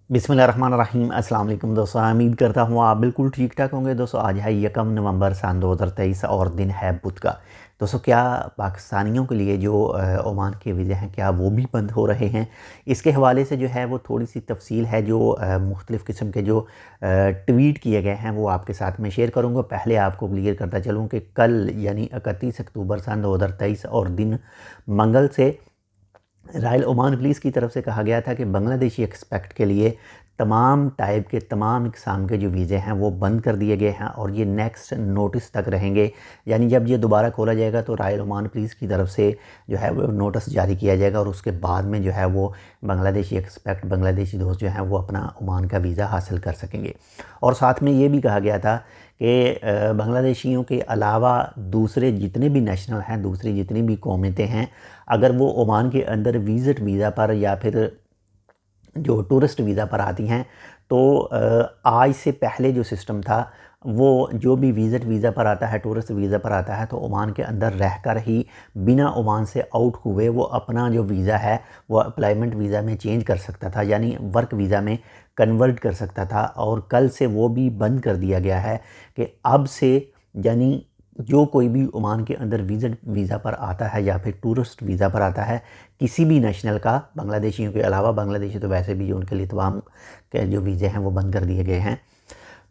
बिस्मिल्लाहिर्रहमानिर्रहीम। अस्सलाम वालेकुम दोस्तों, उम्मीद करता हूँ आप बिल्कुल ठीक ठाक होंगे। दोस्तों आज है 1 नवंबर सन 2023 और दिन है बुध का। दोस्तों क्या पाकिस्तानियों के लिए जो ओमान के वीज़े हैं क्या वो भी बंद हो रहे हैं? इसके हवाले से जो है वो थोड़ी सी तफसील है जो मुख्तलिफ़ किस्म के जो ट्वीट किए गए हैं वो आपके साथ में शेयर करूँगा। पहले आपको क्लियर करता चलूँ कि कल यानी 31 अक्टूबर सन 2023 और दिन मंगल से रॉयल ओमान पुलिस की तरफ से कहा गया था कि बांग्लादेशी एक्सपेक्ट के लिए तमाम टाइप के तमाम इकसाम के जो वीज़े हैं वो बंद कर दिए गए हैं और ये नेक्स्ट नोटिस तक रहेंगे। यानी जब ये दोबारा खोला जाएगा तो रॉयल ओमान पुलिस की तरफ से जो है वो नोटिस जारी किया जाएगा और उसके बाद में जो है वो बांग्लादेशी एक्सपेक्ट बांग्लादेशी दोस्त जो हैं वो अपना ओमान का वीज़ा हासिल कर सकेंगे। और साथ में ये भी कहा गया था कि बांग्लादेशियों के अलावा दूसरे जितने भी नेशनल हैं, दूसरी जितनी भी कौमें हैं, अगर वो ओमान के अंदर विज़िट वीज़ा पर या फिर जो टूरिस्ट वीज़ा पर आती हैं तो आज से पहले जो सिस्टम था वो जो भी विज़िट वीज़ा पर आता है, टूरिस्ट वीज़ा पर आता है तो ओमान के अंदर रहकर ही बिना ओमान से आउट हुए वो अपना जो वीज़ा है वो एम्प्लॉयमेंट वीज़ा में चेंज कर सकता था, यानी वर्क वीज़ा में कन्वर्ट कर सकता था। और कल से वो भी बंद कर दिया गया है कि अब से यानी जो कोई भी ओमान के अंदर विज़िट वीज़ा पर आता है या फिर टूरिस्ट वीज़ा पर आता है किसी भी नेशनल का, बांग्लादेशियों के अलावा, बांग्लादेशी तो वैसे भी उनके लिए तमाम के जो वीज़े हैं वो बंद कर दिए गए हैं,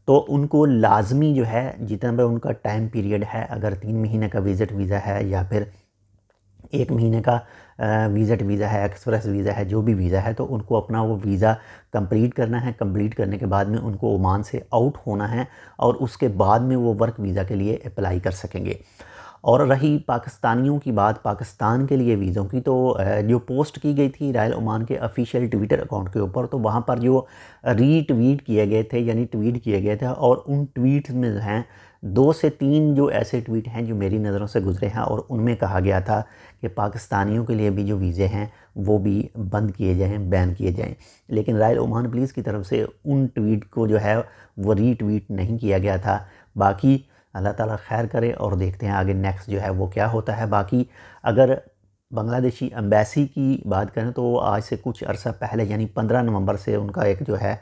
तो उनको लाजमी जो है जितना भी उनका टाइम पीरियड है, अगर 3 महीने का विज़िट वीज़ा है या फिर 1 महीने का विज़िट वीज़ा है, एक्सप्रेस वीज़ा है, जो भी वीज़ा है तो उनको अपना वो वीज़ा कंप्लीट करना है। कंप्लीट करने के बाद में उनको ओमान से आउट होना है और उसके बाद में वो वर्क वीज़ा के लिए अप्लाई कर सकेंगे। और रही पाकिस्तानियों की बात, पाकिस्तान के लिए वीज़ों की, तो जो पोस्ट की गई थी रॉयल ओमान के ऑफिशियल ट्विटर अकाउंट के ऊपर, तो वहाँ पर जो रीट्वीट किए गए थे यानी ट्वीट किए गए थे और उन ट्वीट्स में जो हैं 2 से 3 जो ऐसे ट्वीट हैं जो मेरी नज़रों से गुजरे हैं और उनमें कहा गया था कि पाकिस्तानियों के लिए भी जो वीज़े हैं वो भी बंद किए जाएँ, बैन किए जाएँ। लेकिन रॉयल ओमान पुलिस की तरफ से उन ट्वीट को जो है वो रीट्वीट नहीं किया गया था। बाकी अल्लाह ताला खैर करे और देखते हैं आगे नेक्स्ट जो है वो क्या होता है। बाकी अगर बांग्लादेशी एम्बेसी की बात करें तो आज से कुछ अरसा पहले यानी 15 नवंबर से उनका एक जो है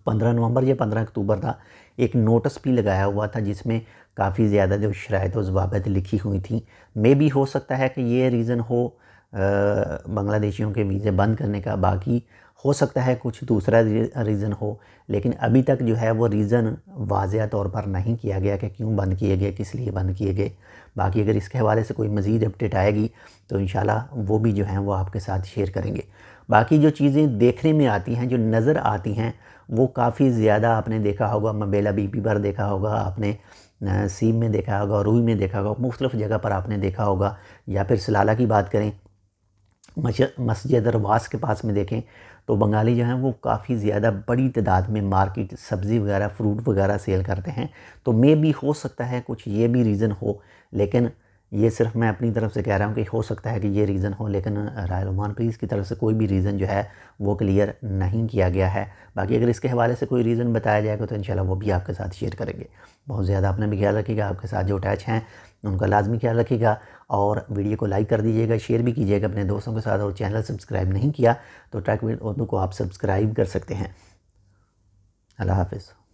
15 नवंबर या 15 अक्टूबर था, एक नोटिस भी लगाया हुआ था जिसमें काफ़ी ज़्यादा जो शराइत व ज़वाबित लिखी हुई थी। मे भी हो सकता है कि ये रीज़न हो बांग्लादेशियों के वीज़े बंद करने का, बाकी हो सकता है कुछ दूसरा रीज़न हो, लेकिन अभी तक जो है वो रीज़न वाज़ेह तौर पर नहीं किया गया कि क्यों बंद किए गए, किस लिए बंद किए गए। बाकी अगर इसके हवाले से कोई मज़ीद अपडेट आएगी तो इंशाल्लाह वो भी जो हैं वो आपके साथ शेयर करेंगे। बाकी जो चीज़ें देखने में आती हैं, जो नज़र आती हैं, वो काफ़ी ज़्यादा आपने देखा होगा, मबेला बीपी पर देखा होगा आपने, सीम में देखा होगा, रूई में देखा होगा, मुख्तलिफ़ जगह पर आपने देखा होगा। या फिर सलाला की बात करें, मस्जिद अरवास के पास में देखें तो बंगाली जो हैं वो काफ़ी ज़्यादा बड़ी तादाद में मार्केट सब्ज़ी वगैरह, फ्रूट वगैरह सेल करते हैं। तो मे भी हो सकता है कुछ ये भी रीज़न हो, लेकिन ये सिर्फ मैं अपनी तरफ से कह रहा हूँ कि हो सकता है कि ये रीज़न हो, लेकिन रॉयल ओमान पुलिस की तरफ से कोई भी रीज़न जो है वो क्लियर नहीं किया गया है। बाकी अगर इसके हवाले से कोई रीज़न बताया जाएगा तो इंशाल्लाह वो भी आपके साथ शेयर करेंगे। बहुत ज़्यादा अपना भी ख्याल रखिएगा, आपके साथ जो अटैच हैं उनका लाजमी ख्याल रखिएगा और वीडियो को लाइक कर दीजिएगा, शेयर भी कीजिएगा अपने दोस्तों के साथ। और चैनल सब्सक्राइब नहीं किया तो ट्रैक विद उर्दू को आप सब्सक्राइब कर सकते हैं। अल्लाह हाफ़िज़।